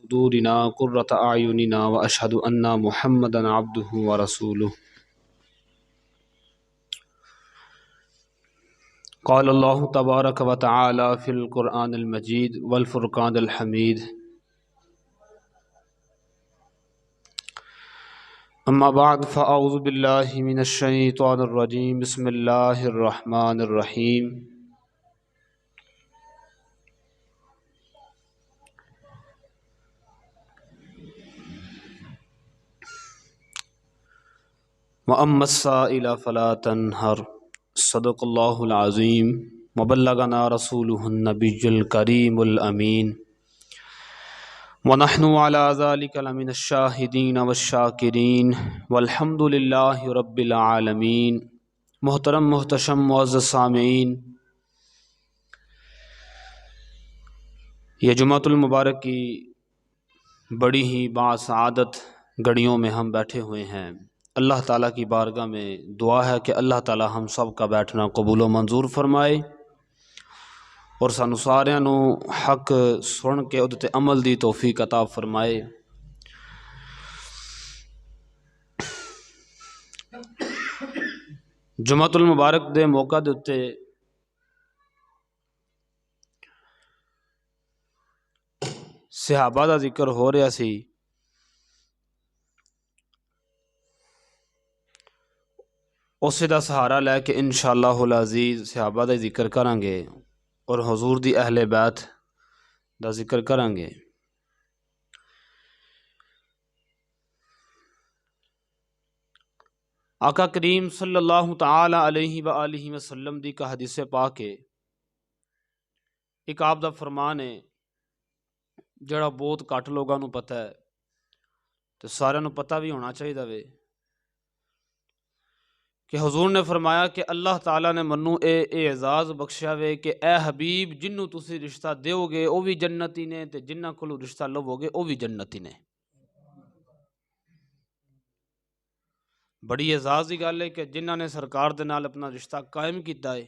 صدورنا قرة أعيننا وأشهد أن محمدا عبده ورسوله قال الله تبارك وتعالى في القرآن المجيد والفرقان الحميد أما بعد فأعوذ بالله من الشيطان الرجيم بسم الله الرحمن الرحيم وأما السائل فلا تنهر صدق الله العظيم وبلغنا رسوله النبي الكريم الأمين ونحن على ذلك لمن الشاهدين والشاكرين والحمد لله رب العالمين۔ محترم محتشم معزز سامعین، یہ جمعۃ المبارک کی بڑی ہی باسعادت گھڑیوں میں ہم بیٹھے ہوئے ہیں۔ اللہ تعالیٰ کی بارگاہ میں دعا ہے کہ اللہ تعالیٰ ہم سب کا بیٹھنا قبول و منظور فرمائے اور سانو ساریاں نو حق سن کے اُدے تے عمل دی توفیق عطا فرمائے۔ جمعۃ المبارک دے موقع دے اُتے صحابہ دا ذکر ہو رہا سی، اسی دا سہارا لے کے انشاءاللہ العزیز صحابہ دا ذکر کریں گے اور حضور دی اہل بیت دا ذکر کریں گے۔ آقا کریم صلی اللہ تعالی علیہ وآلہ وسلم دی کا حدیث پاک ہے، ایک آپ دا فرمان ہے جڑا بہت گھٹ لوگاں نو پتہ ہے تو سارے نو پتہ بھی ہونا چاہیے وے کہ حضور نے فرمایا کہ اللہ تعالیٰ نے منو اے اعزاز بخشیا وے کہ اے حبیب جنوں تسی رشتہ دیو گے او بھی جنتی نے تے جنہ کولو رشتہ لو گے او بھی جنتی نے۔ بڑی اعزاز کی گل ہے کہ جنہ نے سرکار دے نال اپنا رشتہ قائم کیتا ہے،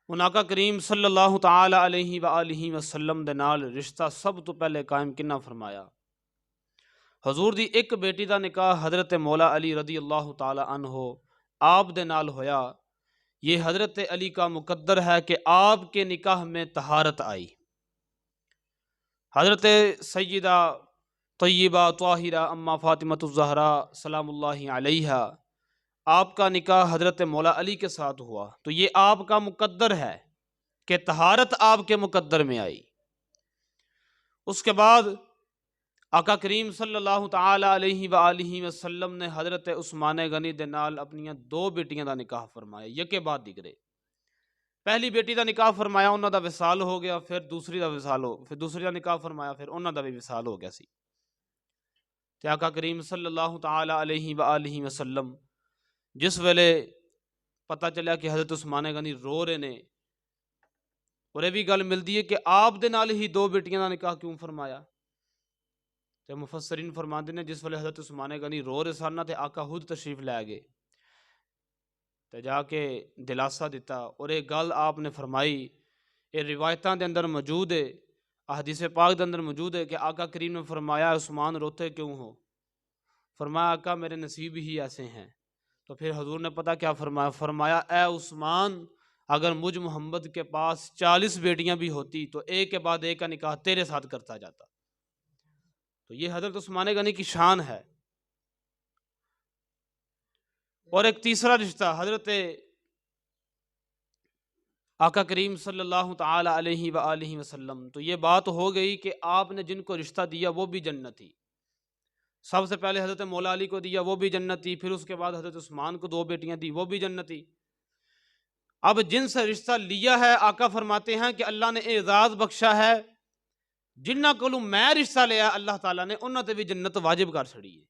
ان آقا کریم صلی اللہ تعالی علیہ وآلہ وسلم دے نال رشتہ سب تو پہلے قائم کنا فرمایا؟ حضور دی ایک بیٹی دا نکاح حضرت مولا علی رضی اللہ تعالی عنہ آپ دے نال ہویا۔ یہ حضرت علی کا مقدر ہے کہ آپ کے نکاح میں طہارت آئی۔ حضرت سیدہ طیبہ طاہرہ اما فاطمہ الزہرا سلام اللہ علیہا، آپ کا نکاح حضرت مولا علی کے ساتھ ہوا، تو یہ آپ کا مقدر ہے کہ طہارت آپ کے مقدر میں آئی۔ اس کے بعد آقا کریم صلی اللہ تعالی علیہ وآلہ وسلم نے حضرت عثمان غنی دے نال اپنی دو بیٹیاں دا نکاح فرمایا، یکے بعد دیگرے۔ پہلی بیٹی دا نکاح فرمایا، انہاں دا وصال ہو گیا، پھر دوسری دا وصال ہو، پھر دوسری دا نکاح فرمایا، پھر انہاں دا بھی وصال ہو گیا سی۔ تے آقا کریم صلی اللہ تعالی علیہ وآلہ وسلم جس ویلے پتہ چلیا کہ حضرت عثمان غنی رو رہے نے، اور یہ بھی گل ملتی ہے کہ آپ دے نال ہی دو بیٹیاں دا نکاح کیوں فرمایا؟ تے مفسرین فرماندے نے جس ویلے حضرت عثمان غنی رو رہے سن تے آقا خود تشریف لے گئے تے جا کے دلاسا دیتا، اور یہ گل آپ نے فرمائی، یہ روایتاں دے اندر موجود ہے، احادیث پاک دے اندر موجود ہے کہ آقا کریم نے فرمایا عثمان روتے کیوں ہو؟ فرمایا آقا میرے نصیب ہی ایسے ہیں۔ تو پھر حضور نے پتہ کیا فرمایا؟ فرمایا اے عثمان، اگر مجھ محمد کے پاس 40 بیٹیاں بھی ہوتی تو ایک کے بعد ایک کا نکاح تیرے ساتھ کرتا جاتا۔ تو یہ حضرت عثمان غنی کی شان ہے۔ اور ایک تیسرا رشتہ حضرت آقا کریم صلی اللہ تعالی علیہ وآلہ وسلم، تو یہ بات ہو گئی کہ آپ نے جن کو رشتہ دیا وہ بھی جنتی۔ سب سے پہلے حضرت مولا علی کو دیا، وہ بھی جنتی، پھر اس کے بعد حضرت عثمان کو دو بیٹیاں دی، وہ بھی جنتی۔ اب جن سے رشتہ لیا ہے آقا فرماتے ہیں کہ اللہ نے اعزاز بخشا ہے، جنہ کولوں میں رشتہ لیا اللہ تعالیٰ نے انہاں تے بھی جنت واجب کر چھڑی ہے۔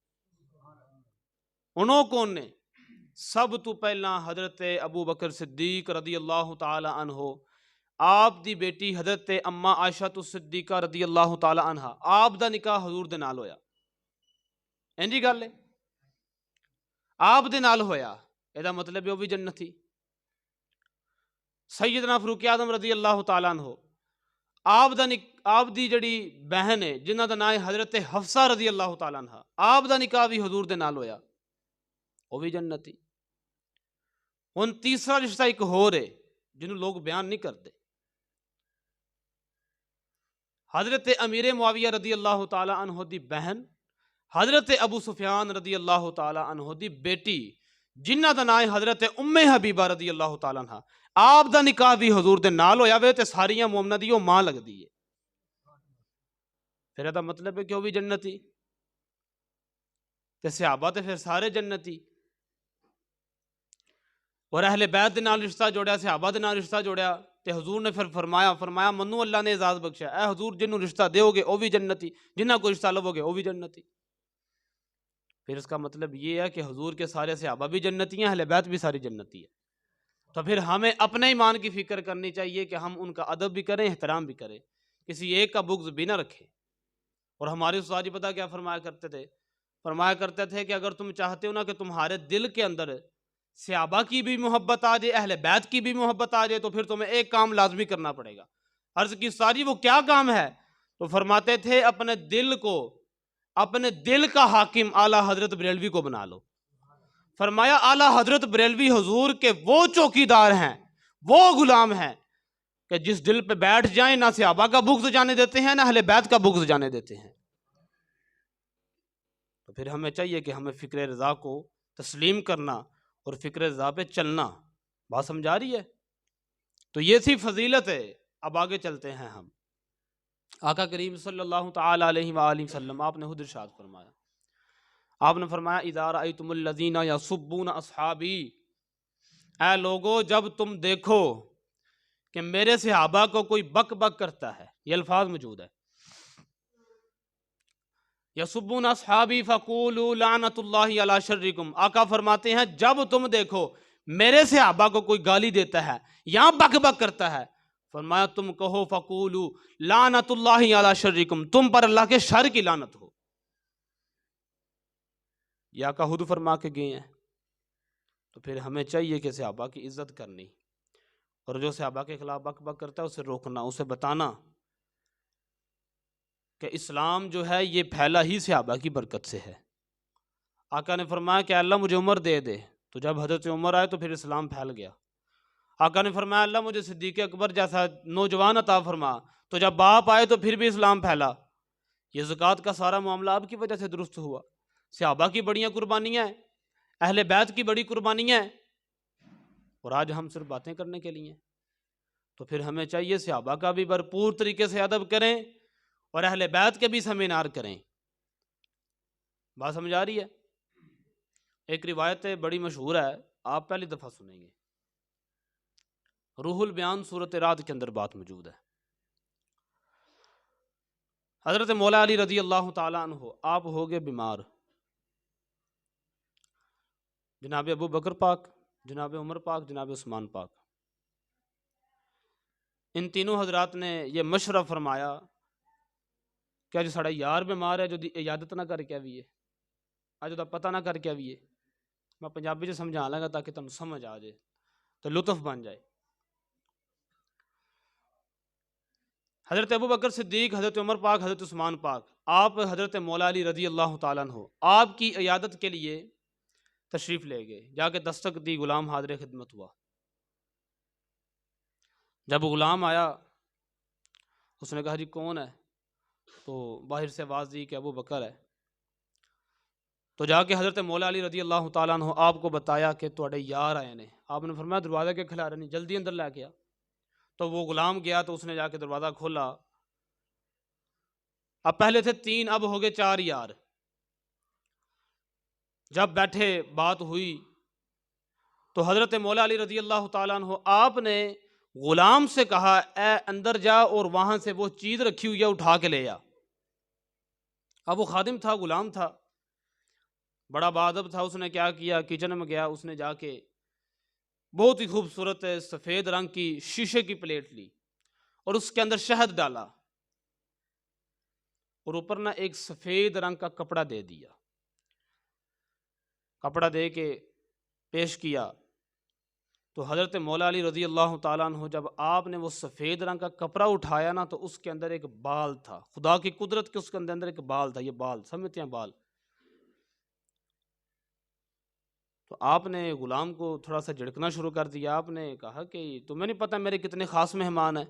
انہوں کون نے؟ سب تو پہلا حضرت ابو بکر صدیق رضی اللہ تعالی عنہ، آپ دی بیٹی حضرت اما عائشہ صدیقہ رضی اللہ تعالی عنہ، آپ دا نکاح حضور دے نال ہویا۔ اینجی گل ہے، آپ دے نال ہویا، یہ مطلب ہے وہ بھی جنتی۔ سیدنا فاروق اعظم رضی اللہ تعالیٰ عنہ، آپ دی جڑی بہن ہے جنہ دا نام ہے حضرت حفصہ رضی اللہ تعالیٰ عنہ، آپ دا نکاح بھی حضور دے نال ہویا، وہ بھی جنتی۔ ہن تیسرا رشتہ ایک ہو رہے جنہوں لوگ بیان نہیں کرتے، حضرت امیر معاویہ رضی اللہ تعالیٰ عنہ دی بہن حضرت ابو سفیان رضی اللہ تعالیٰ عنہ دی بیٹی جنہ دا نام ہے حضرت ام حبیبہ رضی اللہ تعالیٰ عنہ، آپ دا نکاح بھی حضور دے نال ہویا وے تے ساریاں مومنہ دی وہ ماں لگ دی ہے، پھر دا مطلب ہے کہ وہ بھی جنتی تے صحابہ تے پھر سارے جنتی، اور اہل بیت دے نال رشتہ جوڑیا، صحابہ دے نال رشتہ جوڑیا تے حضور نے پھر فرمایا منو اللہ نے اعزاز بخشا، اے حضور جنہوں رشتہ دیو گے وہ بھی جنتی، جنہ کو رشتہ لو گے وہ بھی جنتی۔ پھر اس کا مطلب یہ ہے کہ حضور کے سارے صحابہ بھی جنتی ہیں، اہل بیت بھی ساری جنتی ہے، تو پھر ہمیں اپنے ایمان کی فکر کرنی چاہیے کہ ہم ان کا ادب بھی کریں، احترام بھی کریں، کسی ایک کا بغض بھی نہ رکھیں۔ اور ہمارے استاد جی پتہ کیا فرمایا کرتے تھے کہ اگر تم چاہتے ہو نا کہ تمہارے دل کے اندر صحابہ کی بھی محبت آ جائے، اہل بیت کی بھی محبت آ جائے، تو پھر تمہیں ایک کام لازمی کرنا پڑے گا۔ عرض کی ساری وہ کیا کام ہے؟ تو فرماتے تھے اپنے دل کا حاکم اعلیٰ حضرت بریلوی کو بنا لو۔ فرمایا اعلیٰ حضرت بریلوی حضور کے وہ چوکیدار ہیں، وہ غلام ہیں کہ جس دل پہ بیٹھ جائیں نہ صحابہ کا بغض جانے دیتے ہیں نہ اہل بیت کا بغض جانے دیتے ہیں۔ تو پھر ہمیں چاہیے کہ ہمیں فکر رضا کو تسلیم کرنا اور فکر رضا پہ چلنا، بات سمجھا رہی ہے؟ تو یہ سی فضیلت ہے۔ اب آگے چلتے ہیں ہم۔ آقا کریم صلی اللہ تعالی علیہ وآلہ وسلم آپ نے خود ارشاد فرمایا، آپ نے فرمایا اذا رأیتم الذین یسبون اصحابی، اے لوگو جب تم دیکھو کہ میرے صحابہ کو کوئی بک بک کرتا ہے، یہ الفاظ موجود ہے، یسبون اصحابی فقولوا لعنت اللہ علی شرکم، آقا فرماتے ہیں جب تم دیکھو میرے صحابہ کو کوئی گالی دیتا ہے یا بک بک کرتا ہے، فرمایا تم کہو فقولوا لعنت اللہ علی شرکم، تم پر اللہ کے شر کی لعنت ہو۔ یہ آقا خود فرما کے گئے ہیں۔ تو پھر ہمیں چاہیے کہ صحابہ کی عزت کرنی، اور جو صحابہ کے خلاف بک بک کرتا ہے اسے روکنا، اسے بتانا کہ اسلام جو ہے یہ پھیلا ہی صحابہ کی برکت سے ہے۔ آقا نے فرمایا کہ اللہ مجھے عمر دے دے، تو جب حضرت عمر آئے تو پھر اسلام پھیل گیا۔ آقا نے فرمایا اللہ مجھے صدیق اکبر جیسا نوجوان عطا فرما، تو جب باپ آئے تو پھر بھی اسلام پھیلا۔ یہ زکوٰۃ کا سارا معاملہ آپ کی وجہ سے درست ہوا۔ صحابہ کی بڑیاں قربانیاں ہیں، اہل بیت کی بڑی قربانیاں ہیں، اور آج ہم صرف باتیں کرنے کے لیے ہیں۔ تو پھر ہمیں چاہیے صحابہ کا بھی بھرپور طریقے سے ادب کریں اور اہل بیت کے بھی سمینار کریں۔ بات سمجھ آ رہی ہے؟ ایک روایت بڑی مشہور ہے، آپ پہلی دفعہ سنیں گے، روح البیان سورۃ رعد کے اندر بات موجود ہے۔ حضرت مولا علی رضی اللہ تعالیٰ عنہ آپ ہو گئے بیمار، جناب ابو بکر پاک، جناب عمر پاک، جناب عثمان پاک، ان تینوں حضرات نے یہ مشورہ فرمایا کہ جو ساڑا یار بیمار ہے جو دی عیادت نہ کر کے بھی ہے، اج دا پتہ نہ کر کے بھی ہے، میں پنجابی سے سمجھا لگا تاکہ تم سمجھ آ جائے تو لطف بن جائے۔ حضرت ابو بکر صدیق، حضرت عمر پاک، حضرت عثمان پاک، آپ حضرت مولا علی رضی اللہ تعالیٰ عنہ آپ کی عیادت کے لیے تشریف لے گئے، جا کے دستک دی، غلام حاضر خدمت ہوا۔ جب غلام آیا اس نے کہا جی کون ہے؟ تو باہر سے آواز دی کہ ابو بکر ہے۔ تو جا کے حضرت مولا علی رضی اللہ تعالیٰ عنہ آپ کو بتایا کہ تواڈے یار آئے نے۔ آپ نے فرمایا دروازہ کے کھلا رہے نہیں، جلدی اندر لے کے آ۔ تو وہ غلام گیا تو اس نے جا کے دروازہ کھولا، اب پہلے تھے 3، اب ہو گئے 4 یار۔ جب بیٹھے بات ہوئی تو حضرت مولا علی رضی اللہ تعالیٰ عنہ آپ نے غلام سے کہا اے اندر جا اور وہاں سے وہ چیز رکھی ہوئی ہے اٹھا کے لے آ۔ اب وہ خادم تھا، غلام تھا، بڑا باادب تھا، اس نے کیا کیا، کچن میں گیا، اس نے جا کے بہت ہی خوبصورت سفید رنگ کی شیشے کی پلیٹ لی اور اس کے اندر شہد ڈالا اور اوپر نہ ایک سفید رنگ کا کپڑا دے دیا، کپڑا دے کے پیش کیا تو حضرت مولا علی رضی اللہ تعالیٰ عنہ جب آپ نے وہ سفید رنگ کا کپڑا اٹھایا نا تو اس کے اندر ایک بال تھا، خدا کی قدرت کے اس کے اندر ایک بال تھا، یہ بال سمجھتے ہیں بال. تو آپ نے غلام کو تھوڑا سا جھڑکنا شروع کر دیا. آپ نے کہا کہ تمہیں نہیں پتہ میرے کتنے خاص مہمان ہیں،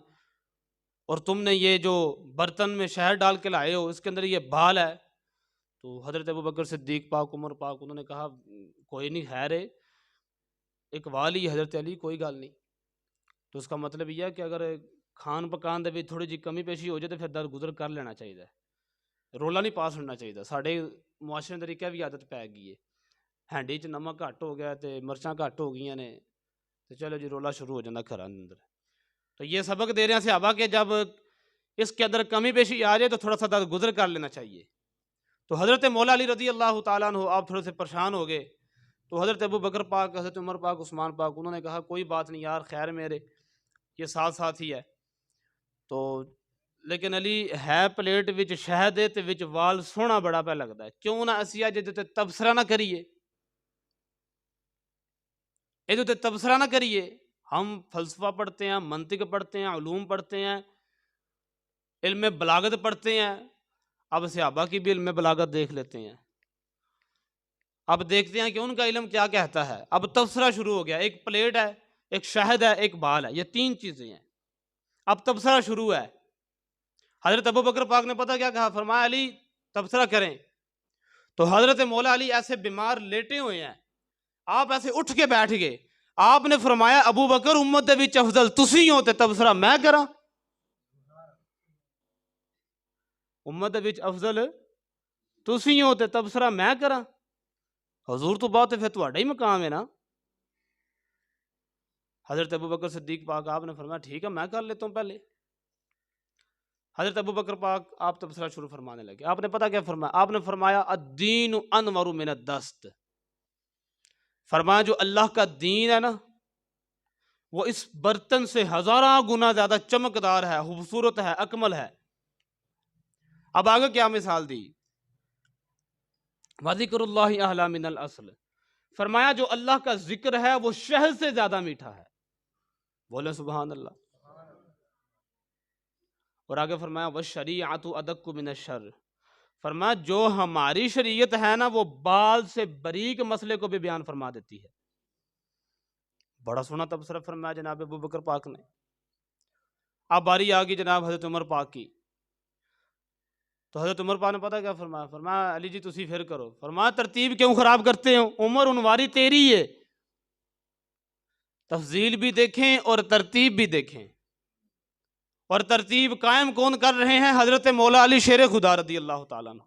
اور تم نے یہ جو برتن میں شہد ڈال کے لائے ہو اس کے اندر یہ بال ہے. تو حضرت ابوبکر صدیق پاک، عمر پاک، انہوں نے کہا کوئی نہیں، خیر ہے، ایک والی حضرت علی، کوئی گل نہیں. تو اس کا مطلب یہ ہے کہ اگر کھان پکان دے بھی تھوڑی جی کمی پیشی ہو جائے تو پھر درگزر کر لینا چاہیے، رولا نہیں پاس ہونا چاہیے. ساڈے معاشرے طریقہ بھی عادت پی گئی ہے، ہینڈی چ نمک گھٹ ہو گیا تے مرچاں گھٹ ہو گئی نے تو چلو جی رولا شروع ہو جاتا گھراں دے اندر. تو یہ سبق دے رہے ہیں صحابہ کہ جب اس کے اندر کمی پیشی آ جائے تو تھوڑا سا درگزر کر لینا چاہیے. تو حضرت مولا علی رضی اللہ تعالیٰ عنہ آپ تھوڑے سے پریشان ہو گئے. تو حضرت ابو بکر پاک، حضرت عمر پاک، عثمان پاک، انہوں نے کہا کوئی بات نہیں یار، خیر میرے یہ ساتھ ساتھ ہی ہے. تو لیکن علی ہے پلیٹ وچ شہد تے وچ وال سونا بڑا پہ لگتا ہے، کیوں نہ اسی اج تے تبصرہ نہ کریے، یہ تے تبصرہ نہ کریے. ہم فلسفہ پڑھتے ہیں، منطق پڑھتے ہیں، علوم پڑھتے ہیں، علم بلاغت پڑھتے ہیں. اب صحابہ کی بھی علم بلاغت دیکھ لیتے ہیں، اب دیکھتے ہیں کہ ان کا علم کیا کہتا ہے. اب تبصرہ شروع ہو گیا، ایک پلیٹ ہے، ایک شہد ہے، ایک بال ہے، یہ تین چیزیں ہیں. اب تبصرہ شروع ہے. حضرت ابو بکر پاک نے پتہ کیا کہا، فرمایا علی تبصرہ کریں. تو حضرت مولا علی ایسے بیمار لیٹے ہوئے ہیں، آپ ایسے اٹھ کے بیٹھ گئے. آپ نے فرمایا ابو بکر امت دے وچ افضل تسی ہو تے تبصرہ میں کراں، امت دے وچ افضل تسی ہو تے تبصرہ میں کراں، حضور تو بات ہے پھر تہاڈا ہی مقام ہے نا. حضرت ابو بکر صدیق پاک آپ نے فرمایا ٹھیک ہے میں کر لیتا ہوں پہلے. حضرت ابو بکر پاک آپ تبصرہ شروع فرمانے لگے. آپ نے پتہ کیا فرمایا، آپ نے فرمایا الدین انور من الدست. فرمایا جو اللہ کا دین ہے نا وہ اس برتن سے ہزارہ گنا زیادہ چمکدار ہے، خوبصورت ہے، اکمل ہے. اب آگے کیا مثال دی، وَذِكْرُ اللَّهِ أَحْلَى مِنَ الْأَصْلِ. فرمایا جو اللہ کا ذکر ہے وہ شہد سے زیادہ میٹھا ہے. بولے سبحان اللہ. اور آگے فرمایا وَالشَّرِيعَةُ أَدَقُّ مِنَ الشَّرِّ. فرمایا جو ہماری شریعت ہے نا وہ بال سے باریک مسئلے کو بھی بیان فرما دیتی ہے. بڑا سونا تبصرہ فرمایا جناب ابو بکر پاک نے. اب باری آ گئی جناب حضرت عمر پاک کی. تو حضرت عمر پاک نے پتہ کیا فرمایا، فرمایا علی جی تسی پھر کرو. فرمایا ترتیب کیوں خراب کرتے ہو، عمر عنواری تیری ہے، تفضیل بھی دیکھیں اور ترتیب بھی دیکھیں. اور ترتیب قائم کون کر رہے ہیں، حضرت مولا علی شیر خدا رضی اللہ تعالیٰ عنہ.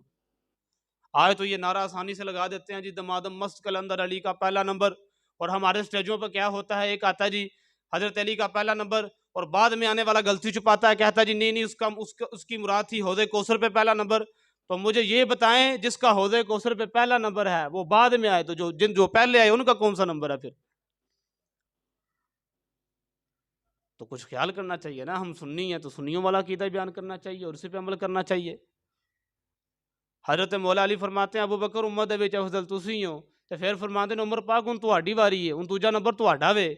آئے تو یہ نعرہ آسانی سے لگا دیتے ہیں جی دمادم مست کلندر علی کا پہلا نمبر، اور ہمارے سٹیجوں پہ کیا ہوتا ہے، ایک آتا ہے جی حضرت علی کا پہلا نمبر، اور بعد میں آنے والا غلطی چھپاتا ہے، کہتا ہے جی نہیں اس کی مراد تھی حوض کوثر پہ پہلا نمبر. تو مجھے یہ بتائیں جس کا حوض کوثر پہ پہلا نمبر ہے وہ بعد میں آئے، تو جو پہلے آئے ان کا کون سا نمبر ہے پھر؟ تو کچھ خیال کرنا چاہیے نا. ہم سنی ہیں تو سنیوں والا عقیدہ بیان کرنا چاہیے اور اسی پہ عمل کرنا چاہیے. حضرت مولا علی فرماتے ہیں ابو بکر امت دے وچ افضل تسی ہو، تے پھر فرماتے ہیں عمر پاک ہن تہاڈی واری ہے، ہن دوجا نمبر تہاڈا وے.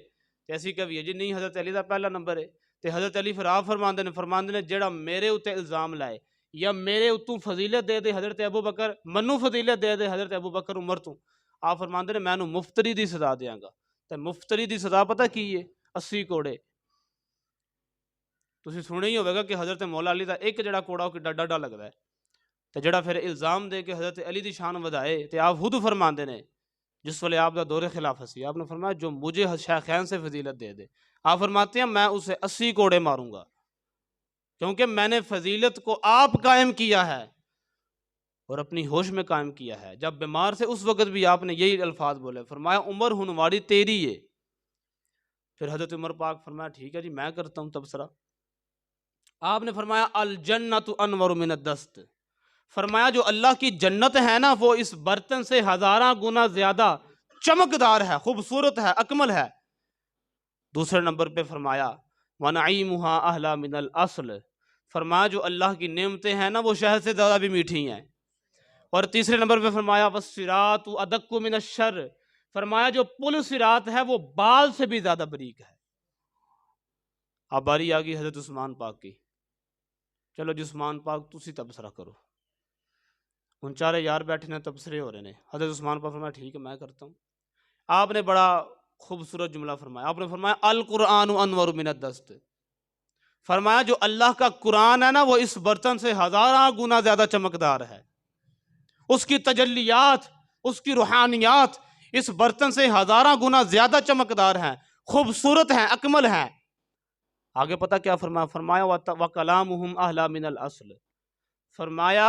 تے اسی کہیے جی نہیں حضرت علی دا پہلا نمبر ہے. تے حضرت علی پھر آپ فرماندے نے جیڑا میرے اوتے الزام لائے یا میرے اتوں فضیلت دے دے حضرت ابو بکر، منو فضیلت دے دے حضرت ابو بکر عمر تو، آپ فرماندے نے میں نو مفتری دی سزا دیاں گا. تے مفتری دی سزا پتہ کی ہے، 80 کوڑے. تسی سنے ہی ہوئے گا کہ حضرت مولا علی دا ایک جڑا کوڑا وہ کڈا ڈاڈا لگدا ہے. تے جڑا پھر الزام دے کے حضرت علی دی شان ودائے تے آپ خود فرماندے نے جس ویلے آپ دا دور خلافت سی، آپ نے فرمایا جو مجھے شیخین سے فضیلت دے دے، آپ فرماتے ہیں میں اسے 80 کوڑے ماروں گا، کیونکہ میں نے فضیلت کو آپ قائم کیا ہے اور اپنی ہوش میں قائم کیا ہے. جب بیمار سے اس وقت بھی آپ نے یہی الفاظ بولے، فرمایا عمر ہنواری تیری ہے. پھر حضرت عمر پاک فرمایا ٹھیک ہے جی میں کرتا ہوں تبصرہ. آپ نے فرمایا الجنت انور من الدست. فرمایا جو اللہ کی جنت ہے نا وہ اس برتن سے ہزارہ گنا زیادہ چمکدار ہے، خوبصورت ہے، اکمل ہے. دوسرے نمبر پہ فرمایا وَنَعِيمُهَا أَحْلَى مِنَ الْأَصْلِ. فرمایا جو اللہ کی نعمتیں ہیں نا وہ شہد سے زیادہ بھی میٹھی ہیں. اور تیسرے نمبر پہ فرمایا وَالصِّرَاطُ أَدَقُّ مِنَ الشَّرِّ. فرمایا جو پل صراط ہے وہ بال سے بھی زیادہ باریک ہے۔ اب باری آ گئی حضرت عثمان پاک کی، چلو جی عثمان پاک تسی تبصرہ کرو، ان چارے یار بیٹھے نے تبصرے ہو رہے ہیں۔ حضرت عثمان پاک فرمایا ٹھیک ہے میں کرتا ہوں۔ آپ نے بڑا خوبصورت جملہ فرمایا، آپ نے فرمایا القرآن انور من الدست، فرمایا جو اللہ کا قرآن ہے نا وہ اس برتن سے ہزارہ گنا زیادہ چمکدار ہے، اس کی تجلیات، اس کی روحانیات اس برتن سے ہزارہ گنا زیادہ چمکدار ہیں، خوبصورت ہیں، اکمل ہیں۔ آگے پتہ کیا فرمایا؟ فرمایا وَكَلَامُهُمْ أَحْلَى مِنَ الْأَصْلِ، فرمایا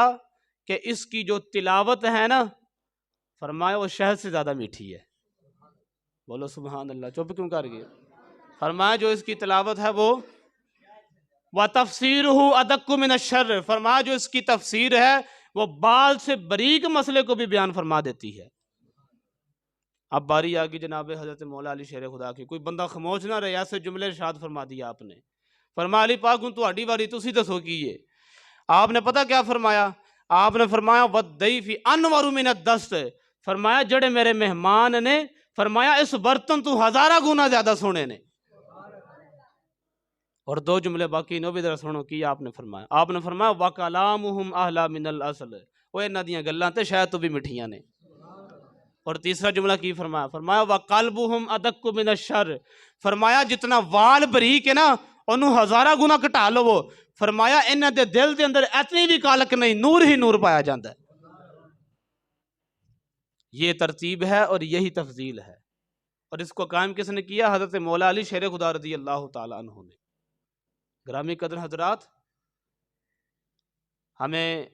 کہ اس کی جو تلاوت ہے نا، فرمایا وہ شہد سے زیادہ میٹھی ہے۔ بولو سبحان اللہ، چپ کیوں کر گئے؟ فرمایا جو اس کی تلاوت ہے وہ وَتَفْسِيرُهُ أَدَقُّ مِنَ الشَّرِّ، فرمایا جو اس کی تفسیر ہے وہ بال سے باریک مسئلے کو بھی بیان فرما دیتی ہے۔ اب باری آ گئی جناب حضرت مولا علی شیر خدا کی، کوئی بندہ خاموش نہ رہے، ایسے جملے ارشاد فرما دیا آپ نے۔ فرمایا علی پاک ہوں تہاڈی واری تسی دسو کی ہے۔ آپ نے پتہ کیا فرمایا؟ آپ نے فرمایا وَالضَّيْفِ أَنْوَرُ مِنَ الدَّسْتِ، فرمایا جڑے میرے مہمان نے، فرمایا اس برتن تو ہزارہ گنا زیادہ سونے نے۔ اور دو جملے باقی نو بھی ذرا سنو کی آپ نے فرمایا۔ آپ نے فرمایا وَكَلَامُهُمْ أَحْلَى مِنَ الْأَصْلِ، وہ انہاں دیاں گلاں تے شاید تو بھی مٹھیاں نے۔ اور تیسرا جملہ کی فرمایا؟ فرمایا وَقَلْبُهُمْ أَدَقُّ مِنَ الشَّرِّ، فرمایا جتنا وال باریک ہے نا انہوں ہزارہ گنا کٹا لو، فرمایا انہاں دے دل دے اندر اتنی بھی کالک نہیں، نور ہی نور پایا جاندہ ہے۔ یہ ترتیب ہے اور یہی تفضیل ہے، اور اس کو قائم کس نے کیا؟ حضرت مولا علی شیر خدا رضی اللہ تعالیٰ عنہ نے۔ گرامی قدر حضرات، ہمیں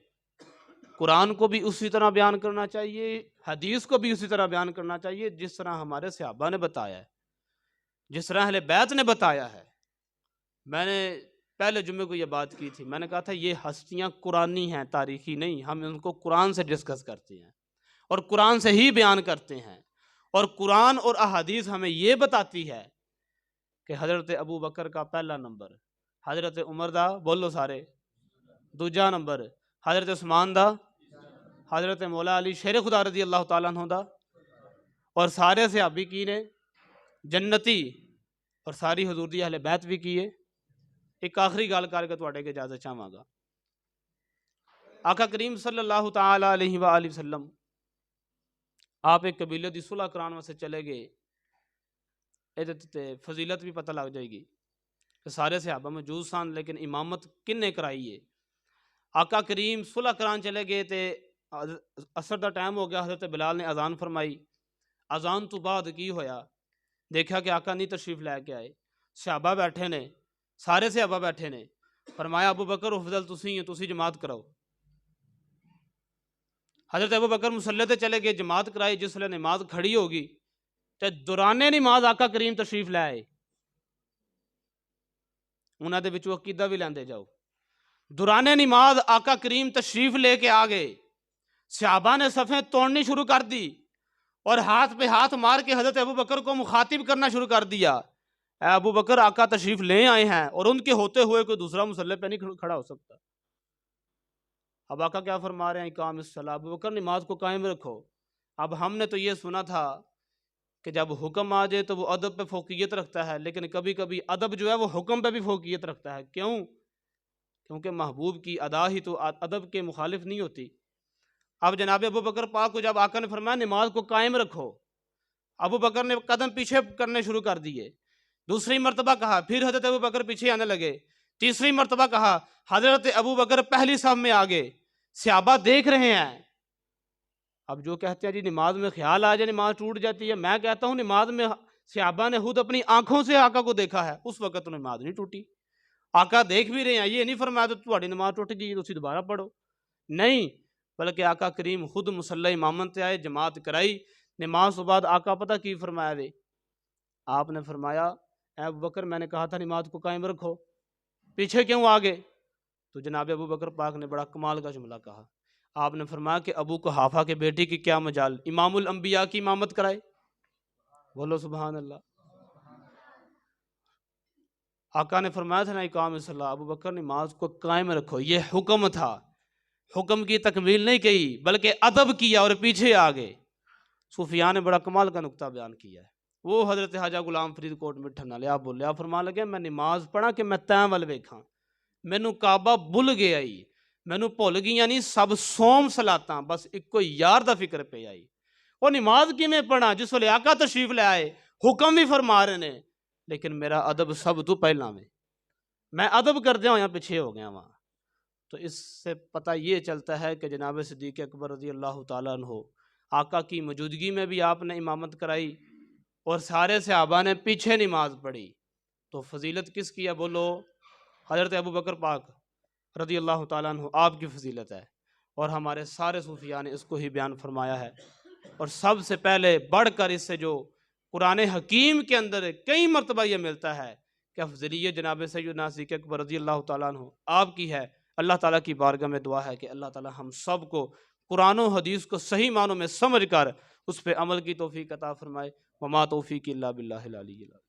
قرآن کو بھی اسی طرح بیان کرنا چاہیے، حدیث کو بھی اسی طرح بیان کرنا چاہیے جس طرح ہمارے صحابہ نے بتایا ہے، جس طرح اہل بیت نے بتایا ہے۔ میں نے پہلے جمعے کو یہ بات کی تھی، میں نے کہا تھا یہ ہستیاں قرآنی ہیں، تاریخی نہیں، ہم ان کو قرآن سے ڈسکس کرتے ہیں اور قرآن سے ہی بیان کرتے ہیں، اور قرآن اور احادیث ہمیں یہ بتاتی ہے کہ حضرت ابو بکر کا پہلا نمبر، حضرت عمر دا بولو سارے دوجا نمبر، حضرت عثمان دا، حضرت مولا علی شیر خدا رضی اللہ تعالیٰ عنہ دا، اور سارے صحابی کی نے جنتی، اور ساری حضور دی اہل بیت بھی کیے۔ ایک آخری گال کر کے تواڈے کے اجازت چاہواں گا۔ آقا کریم صلی اللہ تعالیٰ علیہ وآلہ وسلم آپ ایک قبیلے دی صلح کران واسطے چلے گئے، یہ فضیلت بھی پتہ لگ جائے گی کہ سارے صحابہ موجود سن، لیکن امامت کن نے کرائی ہے؟ آقا کریم صلح کران چلے گئے تے عصر دا ٹائم ہو گیا، حضرت بلال نے اذان فرمائی، اذان تو بعد کی ہویا؟ دیکھا کہ آقا نہیں تشریف لے کے آئے، صحابہ بیٹھے نے، سارے صحابہ بیٹھے نے، فرمایا ابو بکر افضل تسی ہیں، تسی جماعت کراؤ۔ حضرت ابو بکر مصلی تے چلے گئے، جماعت کرائی، جس لئے نماز کھڑی ہوگی تے دوران نماز آقا کریم تشریف لے آئے، انہاں دے وچوں عقیدہ بھی لیندے جاؤ۔ دوران نماز آقا کریم تشریف لے کے آ گئے، صحابہ نے صفیں توڑنی شروع کر دی اور ہاتھ پہ ہاتھ مار کے حضرت ابو بکر کو مخاطب کرنا شروع کر دیا، اے ابو بکر آقا تشریف لے آئے ہیں اور ان کے ہوتے ہوئے کوئی دوسرا مصلی پہ نہیں کھڑا ہو سکتا۔ اب آقا کیا فرما رہے ہیں؟ اقام الصلاۃ، ابو بکر نماز کو قائم رکھو۔ اب ہم نے تو یہ سنا تھا کہ جب حکم آ جائے تو وہ ادب پہ فوقیت رکھتا ہے، لیکن کبھی کبھی ادب جو ہے وہ حکم پہ بھی فوقیت رکھتا ہے۔ کیوں؟ کیونکہ محبوب کی ادا ہی تو ادب کے مخالف نہیں ہوتی۔ اب جناب ابو بکر پاک کو جب آقا نے فرمایا نماز کو قائم رکھو، ابو بکر نے قدم پیچھے کرنے شروع کر دیے، دوسری مرتبہ کہا، پھر حضرت ابو بکر پیچھے آنے لگے، تیسری مرتبہ کہا، حضرت ابو بکر پہلی صف میں آگے، صحابہ دیکھ رہے ہیں۔ اب جو کہتے ہیں جی نماز میں خیال آ جائے نماز ٹوٹ جاتی ہے، میں کہتا ہوں نماز میں صحابہ نے خود اپنی آنکھوں سے آقا کو دیکھا ہے، اس وقت تو نماز نہیں ٹوٹی۔ آقا دیکھ بھی رہے ہیں، یہ نہیں فرمایا تو تہاڈی نماز ٹوٹ گئی تو اسی دوبارہ پڑھو، نہیں، بلکہ آقا کریم خود مصلی امامت تے آئے، جماعت کرائی، نماز کے بعد آقا پتہ کی فرمایا دے؟ آپ نے فرمایا اے ابو بکر میں نے کہا تھا نماز کو قائم رکھو، پیچھے کیوں آگے؟ تو جناب ابو بکر پاک نے بڑا کمال کا جملہ کہا، آپ نے فرمایا کہ ابو قحافہ کے بیٹی کی کیا مجال، امام الانبیاء کی امامت کرائے، بولو سبحان اللہ۔ آقا نے فرمایا تھا نا اقام الصلاۃ، ابو بکر نماز کو قائم رکھو، یہ حکم تھا، حکم کی تکمیل نہیں کی بلکہ ادب کیا اور پیچھے آ گئے۔ صوفیاء نے بڑا کمال کا نقطہ بیان کیا ہے۔ وہ حضرت خواجہ غلام فرید کوٹ مٹھن والے آپ بولے، آپ فرمان لگے میں نماز پڑھا کہ میں تین ول ویکھاں، مینوں کعبہ بھل گیا ہی، مینوں بھل گئی نہیں سب سوم سلاتاں، بس ایک یار دا فکر پہ آئی۔ وہ نماز کیویں پڑھا جس ویلے آقا تشریف لے آئے، حکم بھی فرما رہے نے، لیکن میرا ادب سب تو پہلا میں ادب کردیا ہویا پیچھے ہو گیا وہاں۔ تو اس سے پتہ یہ چلتا ہے کہ جناب صدیق اکبر رضی اللہ تعالیٰ عنہ آقا کی موجودگی میں بھی آپ نے امامت کرائی اور سارے صحابہ نے پیچھے نماز پڑھی۔ تو فضیلت کس کی ہے بولو؟ حضرت ابوبکر پاک رضی اللہ تعالیٰ عنہ آپ کی فضیلت ہے، اور ہمارے سارے صوفیاء نے اس کو ہی بیان فرمایا ہے۔ اور سب سے پہلے بڑھ کر اس سے جو قرآن حکیم کے اندر کئی مرتبہ یہ ملتا ہے کہ افضلیت جناب سیدنا صدیق اکبر رضی اللہ تعالیٰ عنہ آپ کی ہے۔ اللہ تعالیٰ کی بارگاہ میں دعا ہے کہ اللہ تعالیٰ ہم سب کو قرآن و حدیث کو صحیح معنوں میں سمجھ کر اس پہ عمل کی توفیق عطا فرمائے۔ وما توفیق الا باللہ العلی العظیم۔